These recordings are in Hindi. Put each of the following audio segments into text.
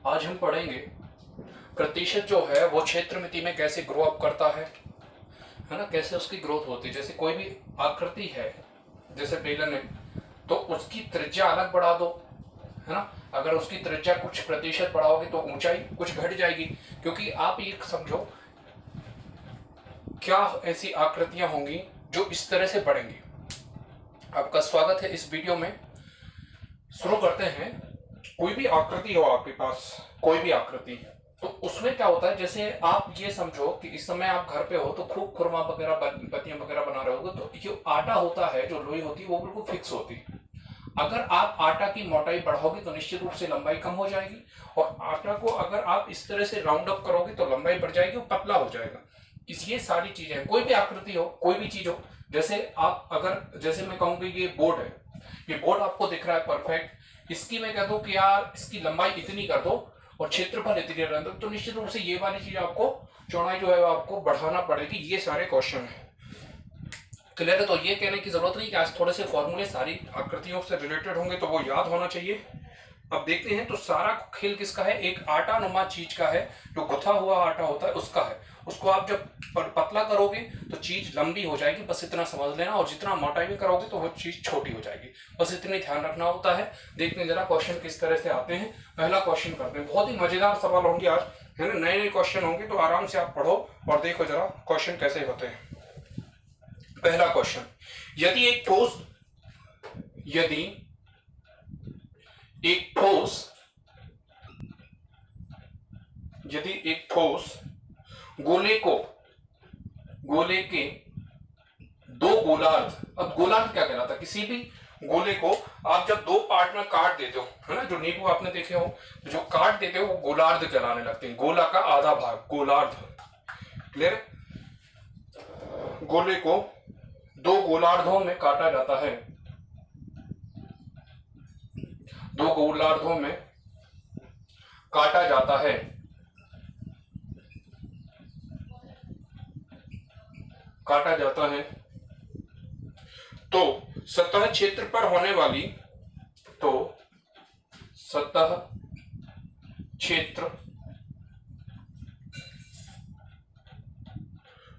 आज हम पढ़ेंगे प्रतिशत जो है वो क्षेत्रमिति में कैसे ग्रो अप करता है ना, कैसे उसकी ग्रोथ होती है। जैसे कोई भी आकृति है, जैसे बेलन है, तो उसकी त्रिज्या अलग बढ़ा दो, है ना। अगर उसकी त्रिज्या कुछ प्रतिशत बढ़ाओगे तो ऊंचाई कुछ घट जाएगी, क्योंकि आप ये समझो क्या ऐसी आकृतियां होंगी जो इस तरह से बढ़ेंगी। आपका स्वागत है इस वीडियो में। शुरू करते हैं। कोई भी आकृति हो आपके पास, कोई भी आकृति, तो उसमें क्या होता है, जैसे आप ये समझो कि इस समय आप घर पे हो तो खूब खुरमा वगैरह बत्तियां वगैरह बना रहे होगे, तो जो आटा होता है, जो लोई होती है, वो बिल्कुल फिक्स होती है। अगर आप आटा की मोटाई बढ़ाओगे तो निश्चित रूप से लंबाई कम हो जाएगी, और आटा को अगर आप इस तरह से राउंड अप करोगे तो लंबाई बढ़ जाएगी और पतला हो जाएगा। ये सारी चीजें, कोई भी आकृति हो, कोई भी चीज हो, जैसे आप अगर, जैसे मैं कहूंगी ये बोर्ड है, ये बोर्ड आपको दिख रहा है परफेक्ट, इसकी मैं कह दूं कि यार इसकी लंबाई इतनी कर दो और क्षेत्रफल इतनी कर दो, तो निश्चित रूप से ये वाली चीज आपको, चौड़ाई जो है आपको बढ़ाना पड़ेगी। ये सारे क्वेश्चन है। क्लियर है? तो ये कहने की जरूरत नहीं कि आज थोड़े से फॉर्मूले सारी आकृतियों से रिलेटेड होंगे तो वो याद होना चाहिए। अब देखते हैं, तो सारा खेल किसका है? एक आटा नुमा चीज का है, जो गुथा हुआ आटा होता है उसका है। उसको आप जब पतला करोगे तो चीज लंबी हो जाएगी, बस इतना समझ लेना, और जितना मोटाई में करोगे तो वो चीज छोटी हो जाएगी, बस इतनी ध्यान रखना होता है। देखते हैं जरा क्वेश्चन किस तरह से आते हैं। पहला क्वेश्चन करते हैं। बहुत ही मजेदार सवाल होंगे आज, है ना, नए नए क्वेश्चन होंगे, तो आराम से आप पढ़ो और देखो जरा क्वेश्चन कैसे होते हैं। पहला क्वेश्चन, यदि एक ठोस गोले के दो गोलार्ध, अब गोलार्ध क्या कहलाता है? किसी भी गोले को आप जब दो पार्ट में काट देते हो, है ना, जो नींबू आपने देखे हो, जो काट देते हो वो गोलार्ध कहलाने लगते हैं। गोला का आधा भाग गोलार्ध। क्लियर? गोले को दो गोलार्धों में काटा जाता है, दो गोलार्धों में काटा जाता है, तो सतह क्षेत्र पर होने वाली, तो सतह क्षेत्र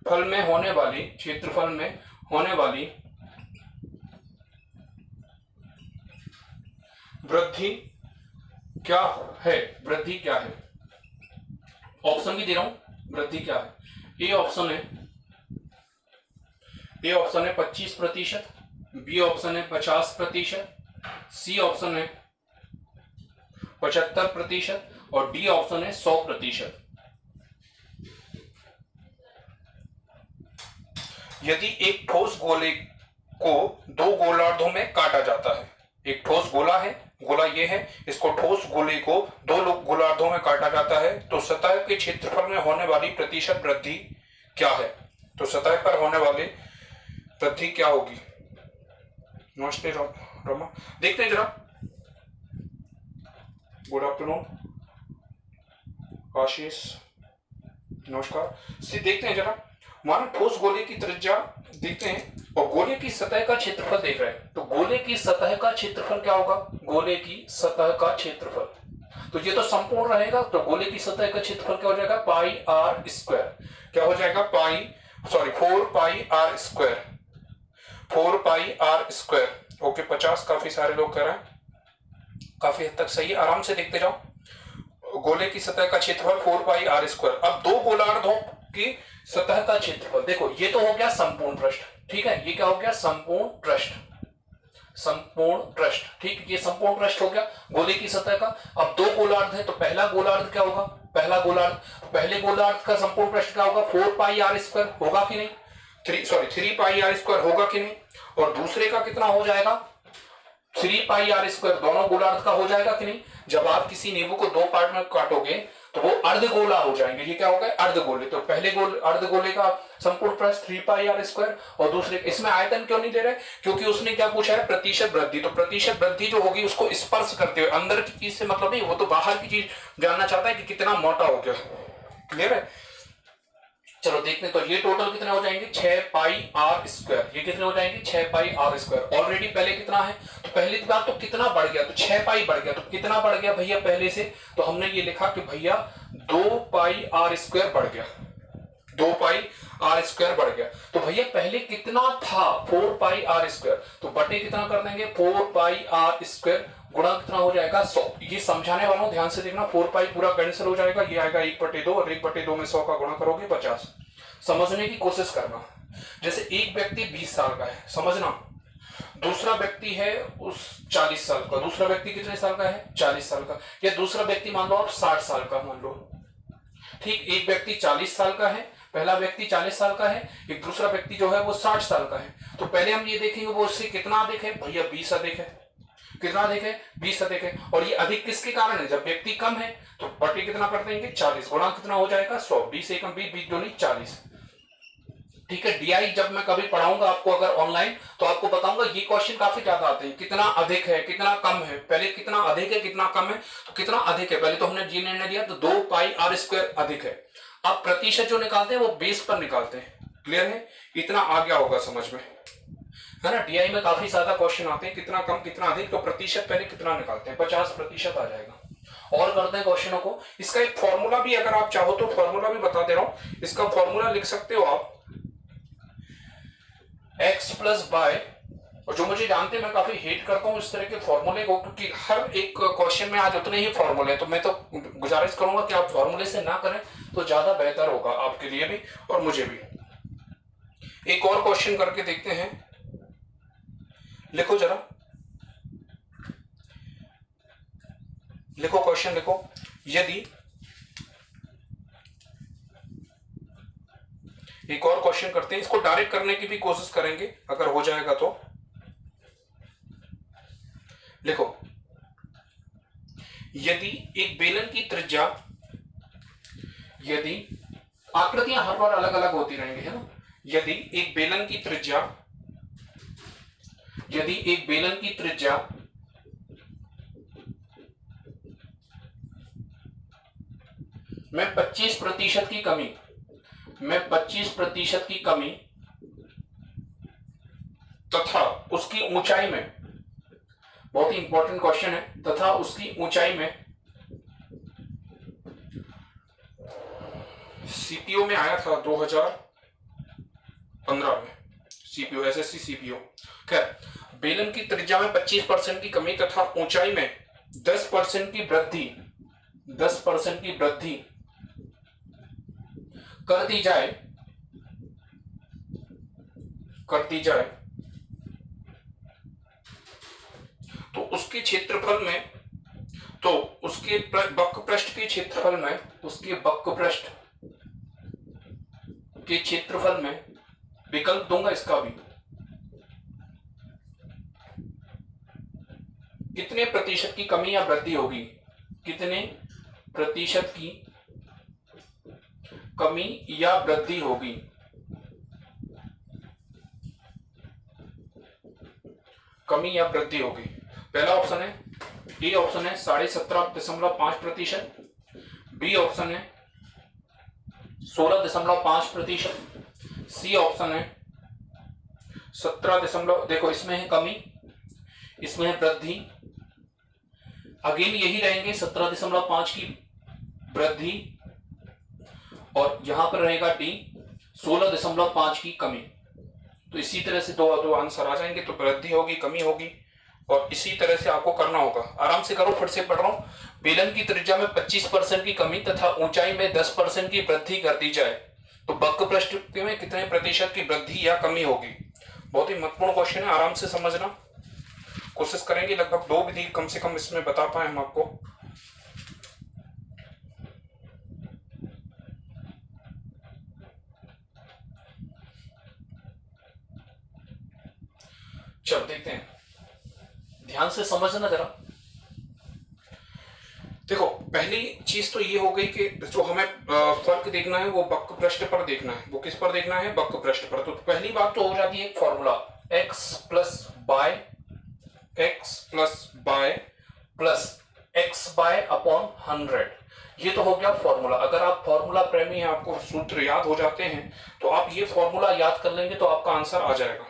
फल में होने वाली, क्षेत्रफल में होने वाली वृद्धि क्या है? वृद्धि क्या है? ऑप्शन भी दे रहा हूं, वृद्धि क्या है। ए ऑप्शन है 25%, बी ऑप्शन है 50%, सी ऑप्शन है 75% और डी ऑप्शन है 100%। यदि एक ठोस गोले को दो गोलार्धों में काटा जाता है, एक ठोस गोला है, गोला ये है, इसको ठोस गोले को दो गोलार्धों में काटा जाता है, तो सतह के क्षेत्रफल में होने वाली प्रतिशत वृद्धि क्या है? तो सतह पर होने वाली वृद्धि क्या होगी? नमस्ते रमा, देखते हैं जरा। गुड आफ्टरनून आशीष, नमस्कार। देखते हैं जरा, मानो ठोस गोले की त्रिज्या देखते हैं और गोले की सतह का क्षेत्रफल देख रहे हैं, तो गोले की सतह का क्षेत्रफल क्या होगा? गोले की सतह का क्षेत्रफल, तो ये तो संपूर्ण रहेगा, तो गोले की सतह का क्षेत्रफल क्या हो जाएगा? Pi r square. क्या हो जाएगा? 4 pi r square, 4 pi r square. Okay, 50 काफी सारे लोग कह रहे हैं, काफी हद तक सही है, आराम से देखते जाओ। गोले की सतह का क्षेत्रफल 4 पाई आर स्क्वायर। अब दो गोलार्धों की सतह का क्षेत्रफल देखो, ये तो हो गया संपूर्ण पृष्ठ, ठीक है, ये क्या हो गया? संपूर्ण पृष्ठ, ठीक, ये संपूर्ण पृष्ठ हो गया गोले की सतह का। अब दो गोलार्ध है, तो पहला गोलार्ध क्या होगा? पहले गोलार्ध का संपूर्ण पृष्ठ क्या होगा? 4 पाई आर स्क्वायर होगा कि नहीं? 3 पाई आर स्क्वायर होगा कि नहीं? और दूसरे का कितना हो जाएगा? 3 पाई आर स्क्वायर, दोनों गोलार्ध का हो जाएगा कि नहीं? जब आप किसी नींबू को दो पार्ट में काटोगे तो वो अर्धगोला हो जाएंगे। ये क्या होगा? अर्धगोले। तो पहले अर्धगोले का संपूर्ण पृष्ठ 3 पाई आर स्क्वायर, और दूसरे, इसमें आयतन क्यों नहीं दे रहे? क्योंकि उसने क्या पूछा है? प्रतिशत वृद्धि। तो प्रतिशत वृद्धि जो होगी उसको स्पर्श करते हुए, अंदर की चीज से मतलब नहीं, वो तो बाहर की चीज जानना चाहता है कि कितना मोटा हो गया। क्लियर है? चलो देखते हैं, तो ये टोटल कितने हो जाएंगे 6 पाई आर स्क्वायर, ये कितने हो जाएंगे 6 पाई आर स्क्वायर। ऑलरेडी पहले कितना है, तो पहली बार तो कितना बढ़ गया, तो 6 पाई बढ़ गया, तो कितना बढ़ गया भैया पहले से, तो हमने ये लिखा कि भैया 2 पाई आर स्क्वायर बढ़ गया, 2 पाई आर स्क्वायर बढ़ गया। तो भैया पहले कितना था 4 पाई आर स्क्वायर, तो बटे कितना कर देंगे 4 पाई आर स्क्वायर गुणा कितना हो जाएगा 100। ये समझाने वालों ध्यान से देखना, 4 पाई पूरा कैंसिल हो जाएगा, ये आएगा 1/2 और 1/2 में 100 का गुणा करोगे 50। समझने की कोशिश करना, जैसे एक व्यक्ति 20 साल का है, समझना, दूसरा व्यक्ति है उस 40 साल का, दूसरा व्यक्ति कितने साल का है 40 साल का, या दूसरा व्यक्ति मान लो आप 60 साल का मान लो, ठीक। एक व्यक्ति 40 साल का है, पहला व्यक्ति 40 साल का है, एक दूसरा व्यक्ति जो है वो 60 साल का है। तो पहले हम ये देखेंगे वो उससे कितना अधिक है, भैया 20 अधिक है, कितना अधिक है 20 अधिक है। और ये अधिक किसके कारण है, जब व्यक्ति कम है तो बटे कितना कर देंगे 40 गुणा कितना हो जाएगा 100, 20 एकम 20, 20 दूनी 40, ठीक है। डीआई जब मैं कभी पढ़ाऊंगा आपको अगर ऑनलाइन, तो आपको बताऊंगा ये क्वेश्चन काफी ज्यादा आते हैं, कितना अधिक है कितना कम है, पहले कितना अधिक है कितना कम है, तो कितना अधिक है पहले तो हमने जी निर्णय दिया, तो 2 पाई आर स्क्वायर अधिक है। अब प्रतिशत जो निकालते हैं वो बेस पर निकालते हैं, क्लियर है, इतना आ गया होगा समझ में, है ना। डीआई में काफी ज्यादा क्वेश्चन आते हैं, कितना कम कितना अधिक, तो प्रतिशत पहले कितना निकालते हैं 50% आ जाएगा। और करते हैं क्वेश्चनों को, इसका एक फॉर्मूला भी अगर आप चाहो तो फॉर्मूला भी बता दे रहा हूं, इसका फॉर्मूला लिख सकते हो आप x प्लस बाय, और जो मुझे जानते हैं मैं काफी हेट करता हूं इस तरह के फॉर्मूले को, क्योंकि हर एक क्वेश्चन में आज उतने ही फॉर्मूले, तो मैं तो गुजारिश करूंगा कि आप फॉर्मूले से ना करें तो ज्यादा बेहतर होगा आपके लिए भी और मुझे भी। एक और क्वेश्चन करके देखते हैं, लिखो जरा, लिखो क्वेश्चन लिखो, यदि एक और क्वेश्चन करते हैं, इसको डायरेक्ट करने की भी कोशिश करेंगे अगर हो जाएगा तो। लिखो, यदि एक बेलन की त्रिज्या, यदि आकृतियां हर बार अलग अलग होती रहेंगी, है ना, यदि एक बेलन की त्रिज्या, यदि एक बेलन की त्रिज्या में 25% की कमी, में 25% की कमी तथा उसकी ऊंचाई में, बहुत ही इंपॉर्टेंट क्वेश्चन है, तथा उसकी ऊंचाई में, सीपीओ में आया था 2015 में, सीपीओ एसएससी सीपीओ, खैर, बेलन की त्रिज्या में 25% की कमी तथा ऊंचाई में 10% की वृद्धि, 10% की वृद्धि कर दी जाए, कर दी जाए, तो उसके क्षेत्रफल में, तो उसके वक्र पृष्ठ के क्षेत्रफल में, उसके वक्र पृष्ठ के क्षेत्रफल में, विकल्प दूंगा इसका भी, कितने प्रतिशत की कमी या वृद्धि होगी, कितने प्रतिशत की कमी या वृद्धि होगी, कमी या वृद्धि होगी। पहला ऑप्शन है, ए ऑप्शन है 17.5%, बी ऑप्शन है 16.5%, सी ऑप्शन है 17, देखो इसमें है कमी, इसमें है वृद्धि, अगेन यही रहेंगे 17.5 की वृद्धि, और यहां पर रहेगा डी 16.5 की कमी। तो इसी तरह से दो आंसर आ जाएंगे, तो वृद्धि होगी कमी होगी, और इसी तरह से आपको करना होगा। आराम से करो, फिर से पढ़ रहा हूं, बेलन की त्रिज्या में 25% की कमी तथा ऊंचाई में 10% की वृद्धि कर दी जाए, तो वक्र पृष्ठ में कितने प्रतिशत की वृद्धि या कमी होगी। बहुत ही महत्वपूर्ण क्वेश्चन है, आराम से समझना, कोशिश करेंगे लगभग 2 विधि कम से कम इसमें बता पाए हम आपको। चल देखते हैं, ध्यान से समझना जरा। देखो, पहली चीज तो ये हो गई कि जो हमें फर्क देखना है वो वक्र पृष्ठ पर देखना है। वो किस पर देखना है? वक्र पृष्ठ पर। तो पहली बात तो हो जाती है formula x plus y plus x y upon 100। ये तो हो गया फॉर्मूला। अगर आप फॉर्मूला प्रेमी हैं, आपको सूत्र याद हो जाते हैं, तो आप ये फॉर्मूला याद कर लेंगे तो आपका आंसर आ जाएगा।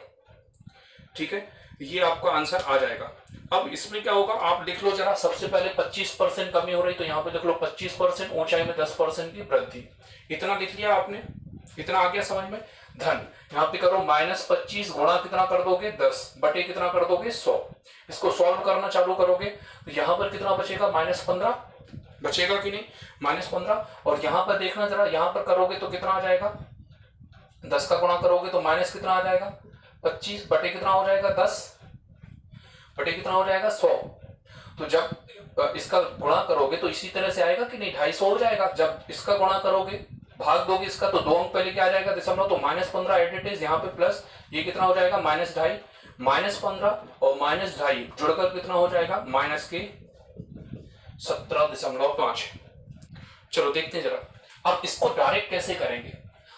ठीक है, ये आपका आंसर आ जाएगा। अब इसमें क्या होगा, आप लिख लो जरा। सबसे पहले 25% कमी हो रही, तो यहाँ पे लिख लो 25%, ऊंचाई में 10% की वृद्धि। इतना लिख लिया आपने, इतना आ गया समझ में। धन यहाँ पे करो -25 गुणा कितना कर दोगे 10 बटे कितना कर दोगे 100। इसको सॉल्व करना चालू करोगे तो यहाँ पर कितना बचेगा -15 बचेगा कि नहीं, -15। और यहाँ पर देखना जरा, यहाँ पर करोगे तो कितना आ जाएगा, 10 का गुणा करोगे तो माइनस कितना आ जाएगा 25 बटे कितना हो जाएगा 10 बटे कितना हो जाएगा 100। तो जब इसका गुणा करोगे तो इसी तरह से आएगा कि नहीं, 250 हो जाएगा। जब इसका गुणा करोगे, भाग दोगे इसका, तो 2 अंक पहले क्या आ जाएगा दशमलव, तो -15 एडिट यहाँ पे प्लस ये कितना हो जाएगा -2.5, -15 और -2.5 जुड़कर कितना हो जाएगा -17.5। चलो देखते हैं जरा। अब इसको डायरेक्ट कैसे करेंगे,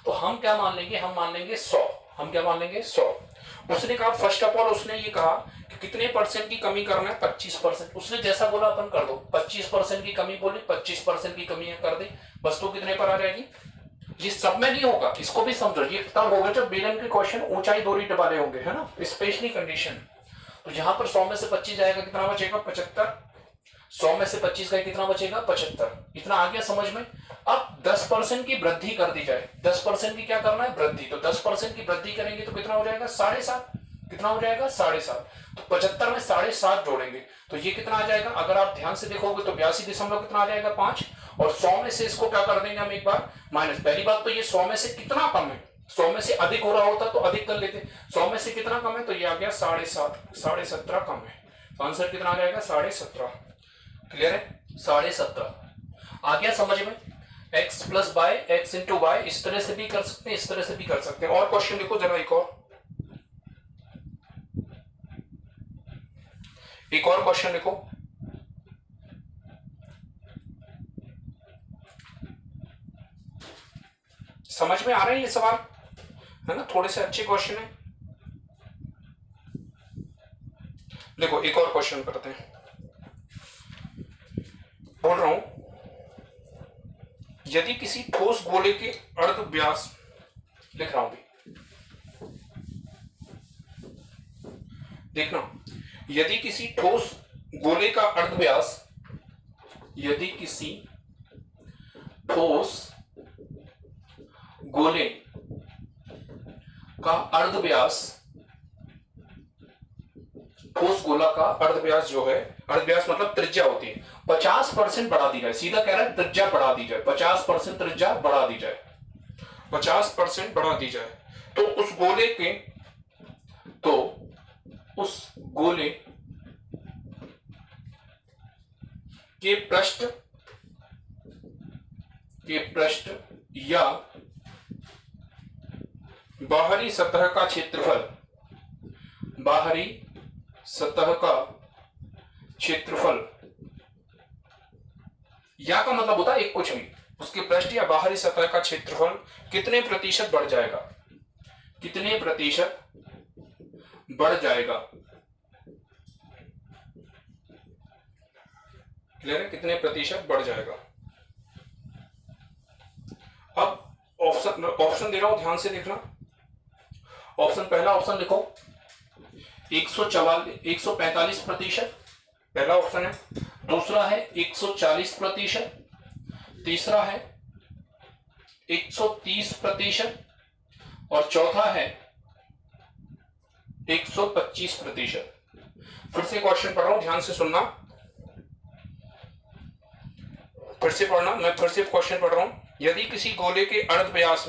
तो हम क्या मान लेंगे, हम मान लेंगे 100। हम क्या मान लेंगे 100। उसने कहा फर्स्ट ऑफ ऑल, उसने ये कहा कि कितने परसेंट की कमी करना है, 25%। उसने जैसा बोला अपन कर दो, 25% की कमी बोली, 25% की कमी कर दी, बस। तो कितने पर आ जाएगी, ये सब में नहीं होगा, इसको भी समझो। ये तब होगा जब बेलन के क्वेश्चन ऊंचाई दूरी वाले होंगे, है ना, स्पेशली कंडीशन। तो यहाँ पर 100 में से 25 जाएगा, कितना बचेगा 75। 100 में से 25 का कितना बचेगा 75। इतना आ गया समझ में। अब 10% की वृद्धि कर दी जाए, 10% की क्या करना है वृद्धि, तो 10% की वृद्धि करेंगे तो कितना हो जाएगा 7.5। कितना हो जाएगा 7.5। तो 75 में 7.5 जोड़ेंगे तो ये कितना आ जाएगा, अगर आप ध्यान से देखोगे तो 82 कितना आ जाएगा 5। और 100 में से इसको क्या कर देंगे हम एक बार माइनस। पहली बात तो ये 100 में से कितना कम है, 100 में से अधिक हो रहा होता तो अधिक कर लेते। 100 में से कितना कम है, तो ये आ गया 7.5, 17.5 कम है। तो आंसर कितना आ जाएगा 17.5। क्लियर है, 17.5 आ गया समझ में। x + y, x × y इस तरह से भी कर सकते हैं, इस तरह से भी कर सकते हैं। और क्वेश्चन देखो जरा, एक और क्वेश्चन देखो। समझ में आ रहे हैं ये सवाल, है ना, थोड़े से अच्छे क्वेश्चन है। देखो एक और क्वेश्चन करते हैं। बोल रहा हूं, यदि किसी ठोस गोले के अर्ध व्यास, लिख रहा हूं भी, देखना, यदि किसी ठोस गोले का अर्ध व्यास, यदि किसी ठोस गोले का अर्ध व्यास, ठोस गोला का अर्ध व्यास जो है, अर्ध व्यास मतलब त्रिज्या होती है, 50% बढ़ा दी जाए। सीधा कह रहा है त्रिज्या बढ़ा दी जाए, 50% त्रिज्या बढ़ा दी जाए, 50% बढ़ा दी जाए, तो उस गोले के, तो उस गोले के पृष्ठ या बाहरी सतह का क्षेत्रफल, बाहरी सतह का क्षेत्रफल, या का मतलब होता है एक कुछ भी, उसके पृष्ठ या बाहरी सतह का क्षेत्रफल कितने प्रतिशत बढ़ जाएगा, कितने प्रतिशत बढ़ जाएगा। क्लियर है, कितने प्रतिशत बढ़ जाएगा। अब ऑप्शन दे रहा हूं, ध्यान से देखना। ऑप्शन, पहला ऑप्शन लिखो 145%, पहला ऑप्शन है। दूसरा है 140%, तीसरा है 130% और चौथा है 125%। फिर से क्वेश्चन पढ़ रहा हूं, ध्यान से सुनना, फिर से पढ़ना, मैं फिर से क्वेश्चन पढ़ रहा हूं। यदि किसी गोले के अर्धव्यास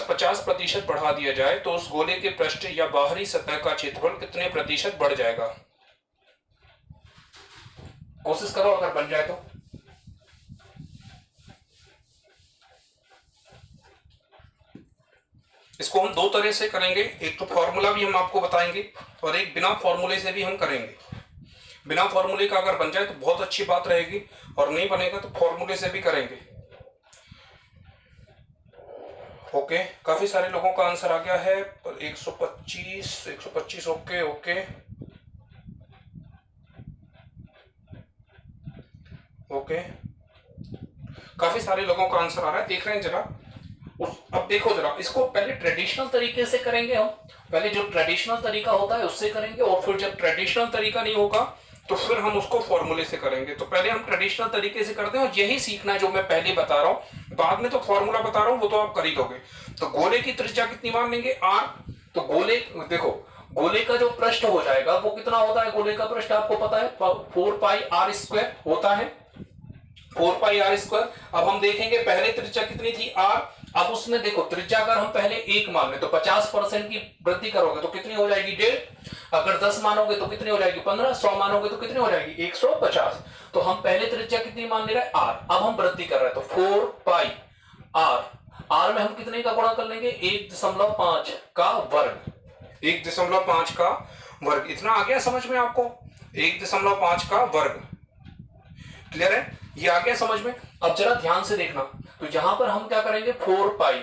50% बढ़ा दिया जाए तो उस गोले के पृष्ठ या बाहरी सतह का क्षेत्रफल कितने प्रतिशत बढ़ जाएगा। कोशिश करो अगर बन जाए तो। इसको हम दो तरह से करेंगे, एक तो फॉर्मूला भी हम आपको बताएंगे और एक बिना फॉर्मूले से भी हम करेंगे। बिना फॉर्मूले का अगर बन जाए तो बहुत अच्छी बात रहेगी, और नहीं बनेगा तो फॉर्मूले से भी करेंगे। ओके, काफी सारे लोगों का आंसर आ गया है, पर 125 ओके ओके ओके काफी सारे लोगों का आंसर आ रहा है, देख रहे हैं जरा। अब देखो जरा, इसको पहले ट्रेडिशनल तरीके से करेंगे हम, पहले जो ट्रेडिशनल तरीका होता है उससे करेंगे, और फिर जब ट्रेडिशनल तरीका नहीं होगा तो फिर हम उसको फॉर्मूले से करेंगे। तो पहले हम ट्रेडिशनल तरीके से करते हैं, और यही सीखना है जो मैं पहले बता रहा हूं, बाद में तो फॉर्मूला बता रहा हूं वो तो आप कर ही दोगे। तो गोले की त्रिज्या कितनी मान लेंगे, आर। तो गोले, देखो गोले का जो पृष्ठ हो जाएगा वो कितना होता है, गोले का पृष्ठ आपको पता है 4 पाई आर स्क्वायर होता है, 4 पाई आर स्क्वायर। अब हम देखेंगे पहले त्रिज्या कितनी थी, आर। अब उसमें देखो त्रिज्या अगर हम पहले 1 मान ले तो 50% की वृद्धि करोगे तो कितनी हो जाएगी, 1.5। अगर 10 मानोगे तो कितनी हो जाएगी, 15। 100 मानोगे तो कितनी हो जाएगी, 150। तो हम पहले त्रिज्या कितनी मान ले रहे हैं, आर। अब हम वृद्धि कर रहे हैं तो 4 पाई आर, आर में हम कितने का गुणा कर लेंगे, 1.5 का वर्ग, 1.5 का वर्ग। इतना आ गया समझ में आपको, 1.5 का वर्ग। क्लियर है, ये आ गया समझ में। अब जरा ध्यान से देखना, तो यहां पर हम क्या करेंगे, 4 पाई,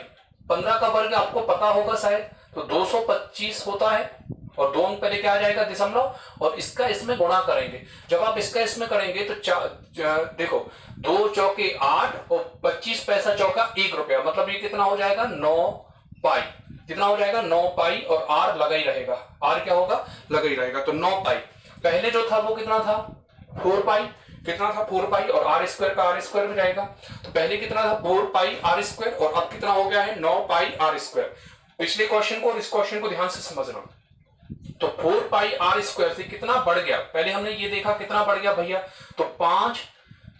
15 का वर्ग आपको पता होगा शायद, तो 225 होता है, और 2 अंक पहले क्या आ जाएगा, दशमलव, और इसका इसमें गुणा करेंगे। जब आप इसका इसमें करेंगे तो देखो 2 चौके 8 और 25 पैसा चौका 1 रुपया, मतलब ये कितना हो जाएगा, 9 पाई। कितना हो जाएगा, 9 पाई, और आर लगा ही रहेगा, आर क्या होगा, लगा ही रहेगा। तो 9 पाई पहले जो था वो कितना था, 4 पाई, कितना था 4 पाई, और आर स्क्वायर का आर स्क्वायर में जाएगा। तो पहले कितना था 4 पाई आर स्क्वायर, और अब कितना हो गया है 9 पाई आर स्क्वायर। पिछले क्वेश्चन को और इस क्वेश्चन को ध्यान से समझना। तो 4 पाई आर स्क्वायर से कितना बढ़ गया, पहले हमने ये देखा कितना बढ़ गया भैया, तो 5,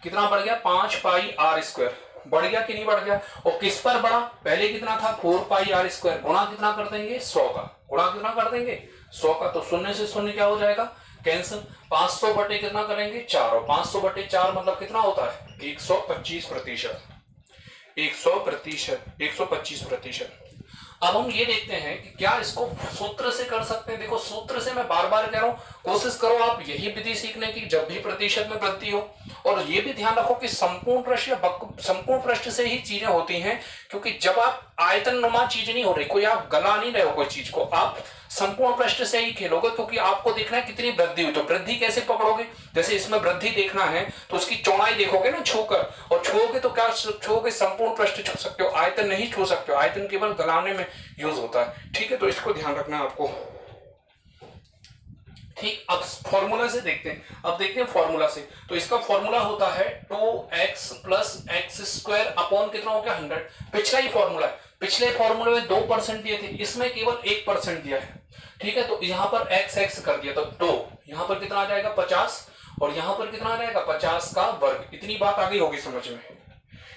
कितना बढ़ गया, 5 पाई आर स्क्वायर बढ़ गया कि नहीं बढ़ गया। और किस पर बढ़ा, पहले कितना था 4 पाई आर स्क्वायर, गुणा कितना कर देंगे, 100 का, गुणा कितना कर देंगे, 100 का। तो शून्य से शून्य क्या हो जाएगा, कैंसिल। 500 बटे कितना करेंगे, 4, और 500 बटे 4 मतलब कितना होता है, 125%, 125%। अब हम ये देखते हैं कि क्या इसको सूत्र से कर सकते हैं। देखो सूत्र से मैं बार बार कह रहा हूं, कोशिश करो आप यही विधि सीखने की जब भी प्रतिशत में वृद्धि हो। और ये भी ध्यान रखो कि संपूर्ण पृष्ठ या संपूर्ण पृष्ठ से ही चीजें होती हैं, क्योंकि जब आप आयतन नुमा चीज नहीं हो रही, कोई आप गला नहीं रहे हो कोई चीज को, आप संपूर्ण पृष्ठ से ही खेलोगे, क्योंकि आपको देखना है कितनी वृद्धि हुई। तो वृद्धि कैसे पकड़ोगे, जैसे इसमें वृद्धि देखना है तो उसकी चौड़ाई देखोगे ना छूकर, और छुओगे तो क्या छुओगे, संपूर्ण पृष्ठ छू सकते हो, आयतन नहीं छू सकते हो, आयतन केवल गलाने में यूज होता है। ठीक है, तो इसको ध्यान रखना है आपको। ठीक, अब फॉर्मूला से देखते हैं, अब देखते हैं फॉर्मूला से। तो इसका फॉर्मूला होता है 2x plus x square upon कितना हो गया, 100। पिछला ही फॉर्मूला है, पिछले फॉर्मूले में 2% दिए थे, इसमें केवल 1% दिया है। ठीक है, तो यहां पर x कर दिया, तो 2, यहां पर कितना आ जाएगा 50, और यहां पर कितना आ जाएगा 50 का वर्ग। इतनी बात आ गई होगी समझ में,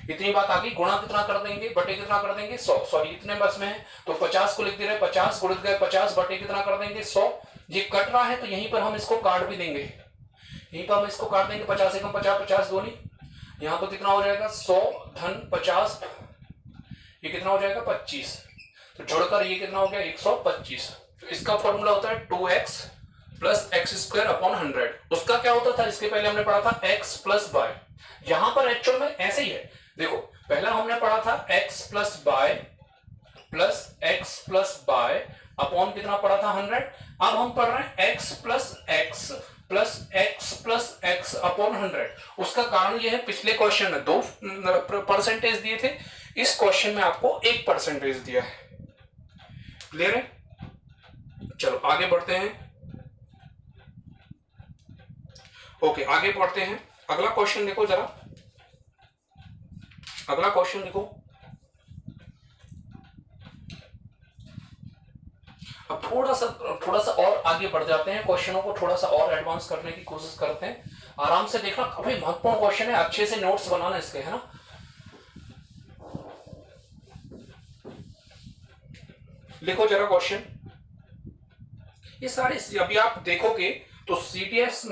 इतनी बात आ गई। गुणा कितना कर देंगे, बटे कितना कर देंगे, 100, सॉरी इतने बस में है तो 50 को लिख दे रहे, 50 गुणित गए 50, बटे कितना कर देंगे 100। ये कट रहा है तो यहीं पर हम इसको काट भी देंगे, यहीं पर हम इसको काट देंगे, 50 एकम 50, 50 दूनी, यहां पर कितना हो जाएगा 100 धन 50, ये कितना हो जाएगा 25, तो जोड़कर ये कितना हो गया 125। तो इसका फॉर्मूला होता है 2x plus x square upon 100। उसका क्या होता था, इसके पहले हमने पढ़ा था x प्लस वाई। यहां पर एक्चुअल में ऐसे ही है, देखो पहला हमने पढ़ा था x plus y plus x plus y upon कितना पढ़ा था 100। अब हम पढ़ रहे हैं x plus x plus x plus x upon 100। उसका कारण यह है, पिछले क्वेश्चन में 2% दिए थे, इस क्वेश्चन में आपको 1% दिया है। क्लियर है, चलो आगे बढ़ते हैं। ओके, आगे बढ़ते हैं। अगला क्वेश्चन देखो जरा, अगला क्वेश्चन देखो। अब थोड़ा सा और आगे बढ़ जाते हैं, क्वेश्चनों को थोड़ा सा और एडवांस करने की कोशिश करते हैं। आराम से देखना, काफी महत्वपूर्ण क्वेश्चन है, अच्छे से नोट्स बनाना इसके, है ना। लिखो जरा क्वेश्चन, ये सारे अभी आप देखोगे तो सीडीएस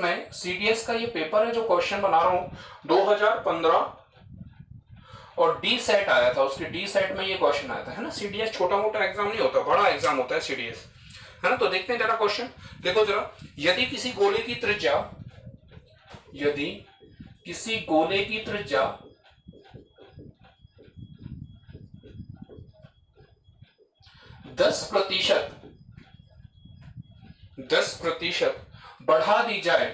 का ये पेपर है जो क्वेश्चन बना रहा हूं 2015, और डी सेट आया था, उसके डी सेट में ये क्वेश्चन आया था, है ना। सीडीएस छोटा मोटा एग्जाम नहीं होता, बड़ा एग्जाम होता है सीडीएस, है ना। तो देखते हैं जरा क्वेश्चन, देखो जरा। यदि किसी गोले की त्रिज्या 10% बढ़ा दी जाए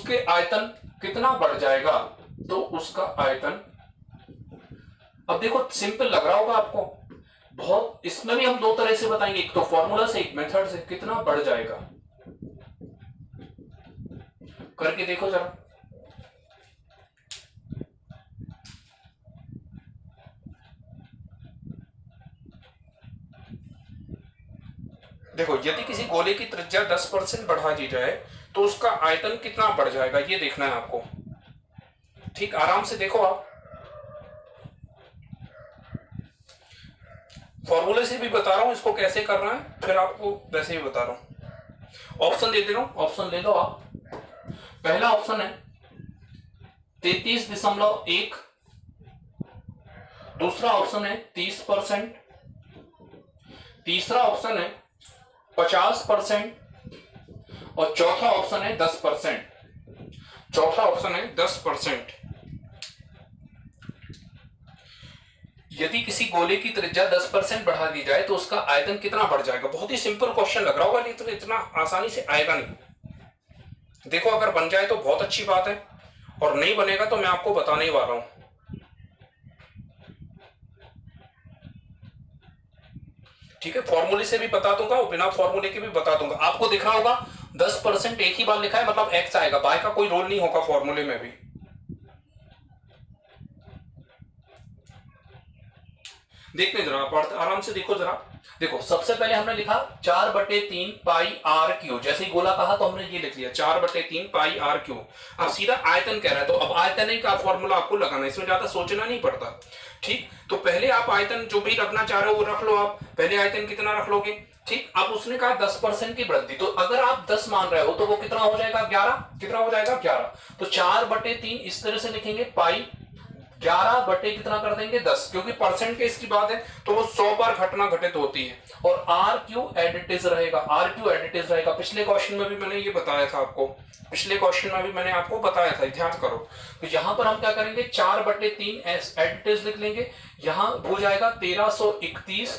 उसके आयतन कितना बढ़ जाएगा, तो उसका आयतन, अब देखो सिंपल लग रहा होगा आपको बहुत, इसमें भी हम दो तरह से बताएंगे, एक तो फॉर्मूला से, एक मेथड से, कितना बढ़ जाएगा करके देखो जरा। देखो यदि किसी गोले की त्रिज्या 10% बढ़ा दी जाए तो उसका आयतन कितना बढ़ जाएगा, ये देखना है आपको। ठीक, आराम से देखो आप, फॉर्मूले से भी बता रहा हूं इसको कैसे करना है, फिर आपको वैसे ही बता रहा हूं। ऑप्शन दे दे रहा हूं, ऑप्शन ले लो आप। पहला ऑप्शन है 33.1, दूसरा ऑप्शन है 30%, तीसरा ऑप्शन है 50% और चौथा ऑप्शन है 10%। चौथा ऑप्शन है 10%। यदि किसी गोले की त्रिज्या 10% बढ़ा दी जाए तो उसका आयतन कितना बढ़ जाएगा। बहुत ही सिंपल क्वेश्चन लग रहा होगा, लेकिन इतना आसानी से आएगा नहीं। देखो अगर बन जाए तो बहुत अच्छी बात है, और नहीं बनेगा तो मैं आपको बताने ही वाला हूं। ठीक है, फॉर्मूले से भी बता दूंगा और बिना फॉर्मूले के भी बता दूंगा। आपको दिख रहा होगा 10% एक ही बार लिखा है, मतलब एक्स आएगा, बाय का कोई रोल नहीं होगा फॉर्मूले में भी। देखते जरा आप, आराम से देखो जरा। देखो सबसे पहले हमने लिखा 4/3 पाई आर क्यू, जैसे ही गोला कहा तो हमने ये लिख लिया 4/3 पाई आर क्यू। अब सीधा आयतन कह रहा है, तो अब आयतन का फॉर्मूला आपको लगाना है, इसमें ज्यादा सोचना नहीं पड़ता। ठीक, तो पहले आप आयतन जो भी रखना चाह रहे हो वो रख लो। आप पहले आयतन कितना रख लोगे। ठीक, अब उसने कहा 10% की वृद्धि, तो अगर आप 10 मान रहे हो तो वो कितना हो जाएगा 11, कितना हो जाएगा 11। तो 4/3 इस तरह से लिखेंगे, पाई 11 बटे कितना कर देंगे 10, क्योंकि परसेंट के इसकी बात है तो वो 100 बार घटना घटित होती है। और आर क्यू एडिटिव रहेगा, आर क्यू एडिटिव रहेगा। पिछले क्वेश्चन में भी मैंने ये बताया था आपको, पिछले क्वेश्चन में भी मैंने आपको बताया था, ध्यान करो। तो यहां पर हम क्या करेंगे 4/3 एडिटिव लिख लेंगे, यहां हो जाएगा 1331,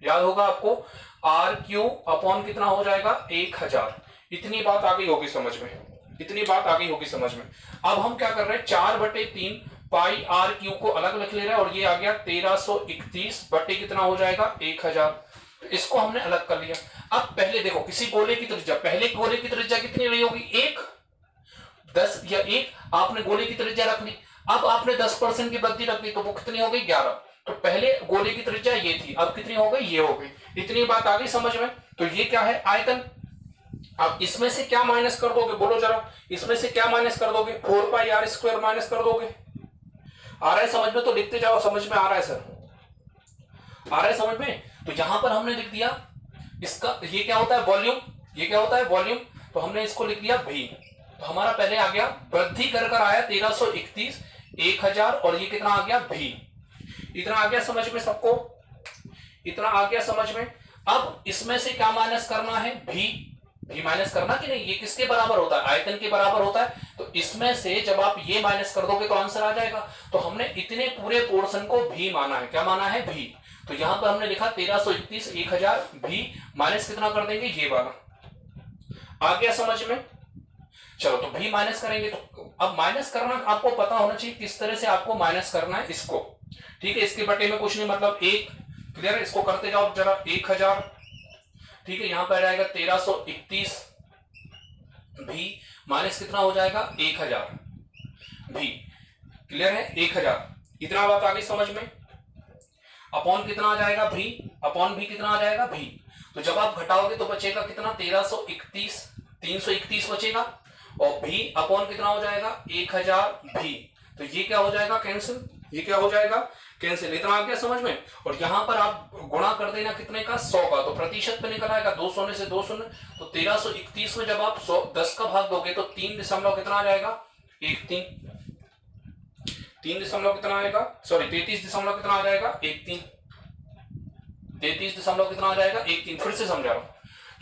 याद होगा आपको, आर क्यू अपॉन कितना हो जाएगा 1000। इतनी बात आ गई होगी समझ में, इतनी बात आ गई होगी समझ में। अब हम क्या कर रहे हैं 4/3 पाई आर क्यू को अलग लिख ले रहे हैं, और ये आ गया 1331 बटे कितना हो जाएगा 1000। इसको हमने अलग कर लिया। अब पहले देखो किसी गोले की त्रिज्या, पहले गोले की त्रिज्या कितनी रही होगी 1, 10 या 1, आपने गोले की त्रिज्या रख ली। अब आपने 10% की वृद्धि रख ली तो वो कितनी हो गई 11। तो पहले गोले की त्रिज्या ये थी, अब कितनी हो गई ये हो गई। इतनी बात आ गई समझ में। तो ये क्या है आयतन। अब इसमें से क्या माइनस कर दोगे बोलो जरा, इसमें से क्या माइनस कर दोगे 4 पाई आर स्क्वायर माइनस कर दोगे। आ रहा है समझ में, तो लिखते जाओ, समझ में आ रहा है सर, आ रहा है समझ में। तो यहां पर हमने लिख दिया इसका, ये क्या होता है वॉल्यूम, ये क्या होता है वॉल्यूम, तो हमने इसको लिख दिया भी। तो हमारा पहले आ गया वृद्धि कर आया 1331 1000, और ये कितना आ गया भी। इतना आ गया समझ में सबको, इतना आ गया समझ में। अब इसमें से क्या माइनस करना है भी माइनस करना कि नहीं, ये किसके बराबर होता है आयतन के बराबर होता है। तो इसमें से जब आप ये माइनस कर दोगे तो आंसर आ जाएगा। तो हमने इतने पूरे पोर्शन को भी माना है, क्या माना है भी। तो यहां पर हमने लिखा 1331 1000 भी माइनस कितना कर देंगे ये वाला। आ गया समझ में। चलो तो भी माइनस करेंगे, तो अब माइनस करना आपको पता होना चाहिए किस तरह से आपको माइनस करना है इसको। ठीक है, इसके बटे में कुछ नहीं, मतलब 1, क्लियर है। इसको करते जाओ जरा 1000, ठीक है, यहां पर आएगा 1331 भी माइनस कितना हो जाएगा 1000 भी, क्लियर है 1000। इतना बात आ गई समझ में। अपॉन कितना आ जाएगा भी, अपॉन भी कितना आ जाएगा भी। तो जब आप घटाओगे तो बचेगा कितना 1331, 331 बचेगा, और भी अपॉन कितना हो जाएगा 1000 भी। तो ये क्या हो जाएगा कैंसिल, ये क्या हो जाएगा कैंसिल। इतना आ गया समझ में। और यहां पर आप गुणा कर देना कितने का 100 का, तो प्रतिशत पे निकल आएगा 2 शून्य से 2 शून्य। तो 1331 में जब आप 10 का भाग दोगे तो 3 दशमलव कितना आ जाएगा 13, 3 दशमलव कितना आएगा, सॉरी 33 दशमलव कितना आ जाएगा 13, 33 दशमलव कितना आ जाएगा 13। फिर से समझा रहा हूं,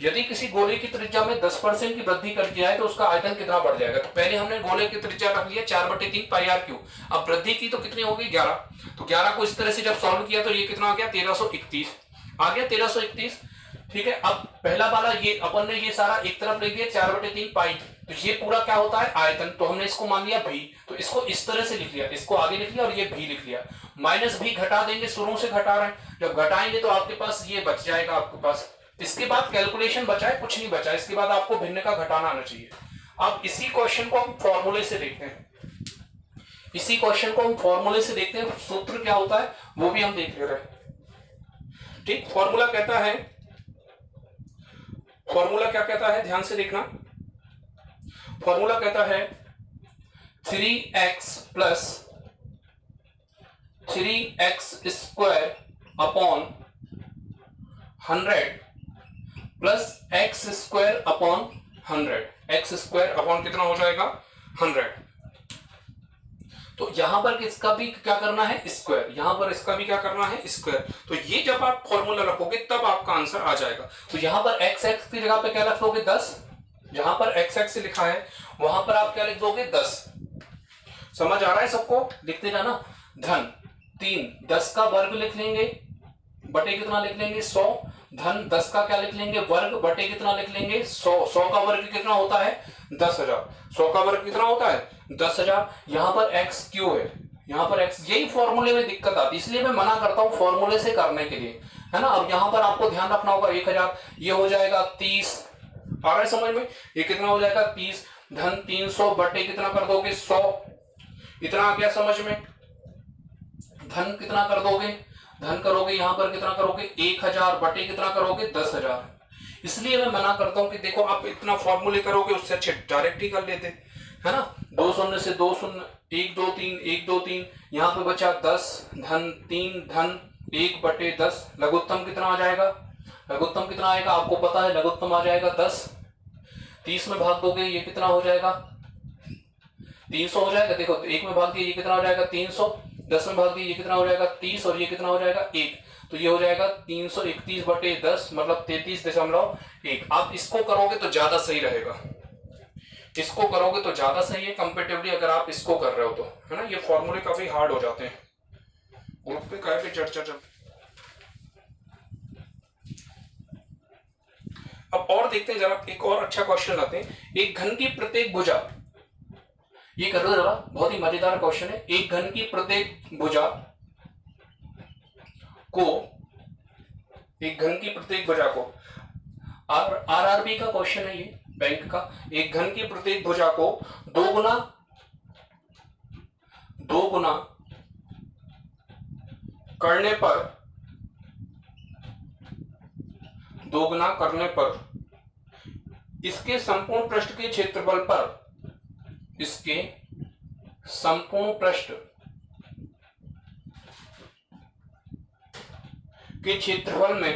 यदि किसी गोले की त्रिज्या में 10% की वृद्धि कर दिया है तो उसका आयतन कितना बढ़ जाएगा। तो पहले हमने गोले की त्रिज्या रख लिया 4/3 पाई आर क्यू, अब वृद्धि की तो कितनी हो गई 11। तो 11 को इस तरह से जब सॉल्व किया तो ये कितना आ गया 1331 आ गया 1331। ठीक है, अब पहला वाला ये अपन ने ये सारा एक तरफ ले लिया 4/3 पाई, तो तो ये पूरा क्या होता है आयतन, तो हमने इसको मान लिया भी, तो इसको इस तरह से लिख लिया, इसको आगे लिख लिया और ये भी लिख लिया। माइनस भी घटा देंगे, शुरू से घटा रहे हैं, जब घटाएंगे तो आपके पास ये बच जाएगा आपके पास। इसके बाद कैलकुलेशन बचा है, कुछ नहीं बचा, इसके बाद आपको भिन्न का घटाना आना चाहिए। अब इसी क्वेश्चन को हम फॉर्मूले से देखते हैं, इसी क्वेश्चन को हम फॉर्मूले से देखते हैं, सूत्र क्या होता है वो भी हम देख ले रहे हैं। ठीक, फॉर्मूला कहता है, फॉर्मूला क्या कहता है ध्यान से देखना, फॉर्मूला कहता है 3x plus 3x square upon 100 plus x square upon 100, x square upon कितना हो जाएगा 100। तो यहां पर इसका भी क्या करना है स्क्वायर, यहां पर इसका भी क्या करना है स्क्वायर। तो ये जब आप फॉर्मूला रखोगे तब आपका आंसर आ जाएगा। तो यहां पर x x की जगह पे क्या रख लोगे 10, जहां पर x x लिखा है वहां पर आप क्या लिख दोगे 10। समझ आ रहा है सबको, लिखते जाना। धन 3, 10 का वर्ग लिख लेंगे बटे कितना लिख लेंगे 100, धन 10 का क्या लिख लेंगे वर्ग बटे कितना लिख लेंगे 100। 100 का वर्ग कितना होता है 10,000, 100 का वर्ग कितना होता है 10,000। यहां पर x क्यों है, यहां पर x, यही फॉर्मूले में दिक्कत आती है, इसलिए मैं मना करता हूं फॉर्मूले से करने के लिए, है ना। अब यहां पर आपको ध्यान रखना होगा 1000, ये हो जाएगा 30, आ रहा है समझ में, ये कितना हो जाएगा 30, धन 300 बटे कितना कर दोगे 100, इतना आ गया समझ में। धन कितना कर दोगे, धन करोगे यहां पर कितना करोगे 1000 बटे कितना करोगे 10,000। इसलिए मैं मना करता हूं कि देखो आप इतना फॉर्मूले करोगे, उससे अच्छे डायरेक्ट ही कर लेते, है ना। 2 शून्य से 2 शून्य, 1 2 3 1 2 3, यहां पे बचा 10, धन 3, धन 1 बटे 10, लघुत्तम कितना आ जाएगा, लघुत्तम कितना आएगा आपको पता है, लघुत्तम आ जाएगा 10। 30 में भाग दोगे ये कितना हो जाएगा 300 हो जाएगा, देखो 1 में भाग दिए ये कितना हो जाएगा 300, 10 में भाग दिए ये कितना हो जाएगा 30, और ये कितना हो जाएगा 1, तो ये हो जाएगा 331 बटे 10 मतलब 33.1। आप इसको करोगे तो ज्यादा सही रहेगा, इसको करोगे तो ज्यादा सही है कंपेटिवली, अगर आप इसको कर रहे हो तो, है ना। ये फॉर्मूले काफी हार्ड हो जाते हैं, ग्रुप पे काय पे चर्चा चल। अब और देखते हैं जरा, एक और अच्छा क्वेश्चन लाते हैं। एक घन की प्रत्येक भुजा, ये कर लो जरा, बहुत ही मजेदार क्वेश्चन है। एक घन की प्रत्येक भुजा को, एक घन की प्रत्येक भुजा को, आरआरबी का क्वेश्चन है ये, बैंक का। एक घन की प्रत्येक भुजा को दो गुना करने पर, दोगुना करने पर इसके संपूर्ण पृष्ठ के क्षेत्रफल पर, इसके संपूर्ण पृष्ठ के क्षेत्रफल में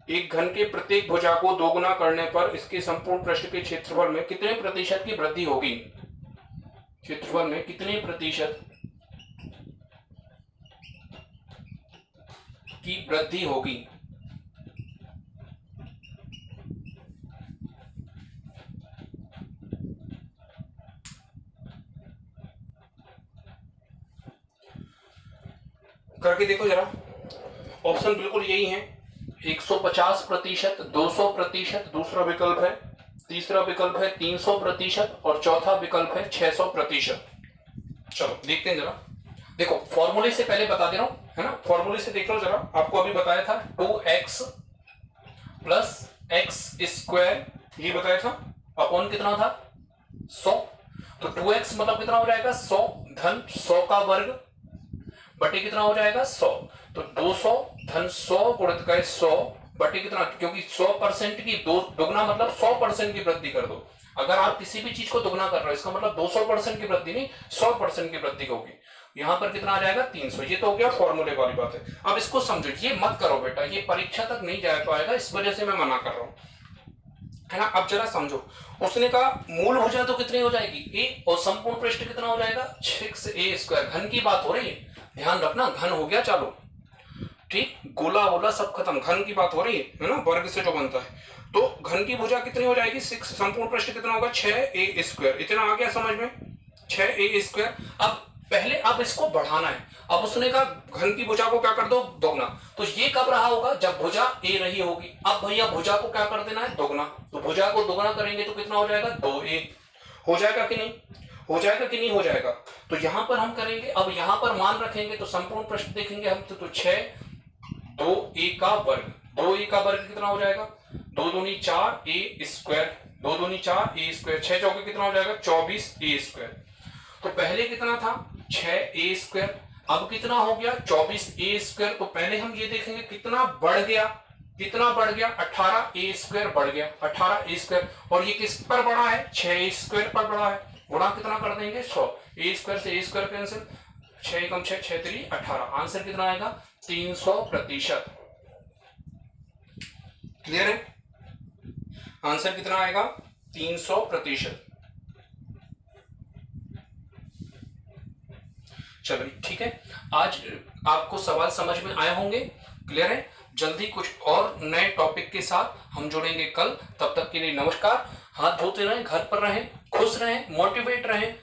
एक घन के प्रत्येक भुजा को दोगुना करने पर इसके संपूर्ण पृष्ठ के क्षेत्रफल में कितने प्रतिशत की वृद्धि होगी, क्षेत्रफल में कितने प्रतिशत की वृद्धि होगी। करके देखो जरा, ऑप्शन बिल्कुल यही है, 150%, 200%, दूसरा विकल्प है, तीसरा विकल्प है 300% और चौथा विकल्प है 600%। चलो देखते हैं जरा, देखो फॉर्मूले से पहले बता दे रहा हूं, है ना, फॉर्मूले से देख लो जरा। आपको अभी बताया था 2x प्लस एक्स स्क्वायर, ये बताया था, अपॉन कितना था 100, तो 2x मतलब कितना हो जाएगा 100, धन 100 का वर्ग बटे कितना हो जाएगा 100, तो 200 धन 100 गुणित का 100 बटे कितना, क्योंकि 100% की दोगुना मतलब 100% की वृद्धि कर दो। अगर आप किसी भी चीज को दोगुना कर रहे हो इसका मतलब 200% की वृद्धि नहीं 100% की वृद्धि होगी। यहां पर कितना आ जाएगा 300, ये तो हो गया फॉर्मूले वाली बात है। अब इसको समझो, ये मत करो बेटा, ये परीक्षा तक नहीं जा पाएगा, इस वजह से मैं मना कर रहा हूं, है ना। अब जरा समझो, उसने कहा मूल भुजा तो कितनी हो जाएगी a, और संपूर्ण पृष्ठ कितना हो जाएगा 6a²। घन की बात हो रही है, ध्यान रखना, घन हो गया। चलो ठीक, गोला वोला सब खत्म, घन की बात हो रही है ना, वर्ग से जो बनता है। तो घन की भुजा कितनी हो जाएगी 6, संपूर्ण पृष्ठ कितना होगा 6a²। इतना आ गया समझ में, 6a²। अब पहले अब इसको बढ़ाना है। अब उसने कहा घन की भुजा को क्या कर दो, दोगुना। तो ये कब रहा होगा, जब भुजा a रही होगी। अब भैया भुजा को क्या कर देना है, दोगुना। तो भुजा को दोगुना करेंगे तो कितना हो जाएगा 2a। हो जाएगा कि नहीं, हो जाएगा कि नहीं हो जाएगा। तो यहां पर हम करेंगे, अब यहां पर मान रखेंगे तो संपूर्ण पृष्ठ देखेंगे हम तो 6 2a का वर्ग, 2a का वर्ग कितना हो जाएगा 2 दूनी 4a², 2 दूनी 4a², 6 चौके कितना हो जाएगा 24a²। तो पहले कितना था 6a², अब कितना हो गया 24a²। तो पहले हम ये देखेंगे कितना बढ़ गया, कितना बढ़ गया 18a² बढ़ गया, 18a²। और ये किस पर बढ़ा है 6a² पर बढ़ा है। गुणा कितना कर देंगे 100, a² से a² कैंसिल, 6 कम 6 6 3 18। आंसर कितना आएगा 300%। क्लियर है, आंसर कितना आएगा 300%। चलो ठीक है, आज आपको सवाल समझ में आए होंगे, क्लियर है। जल्दी कुछ और नए टॉपिक के साथ हम जुड़ेंगे कल। तब तक के लिए नमस्कार। हाथ धोते रहें, घर पर रहें, खुश रहें, मोटिवेट रहें।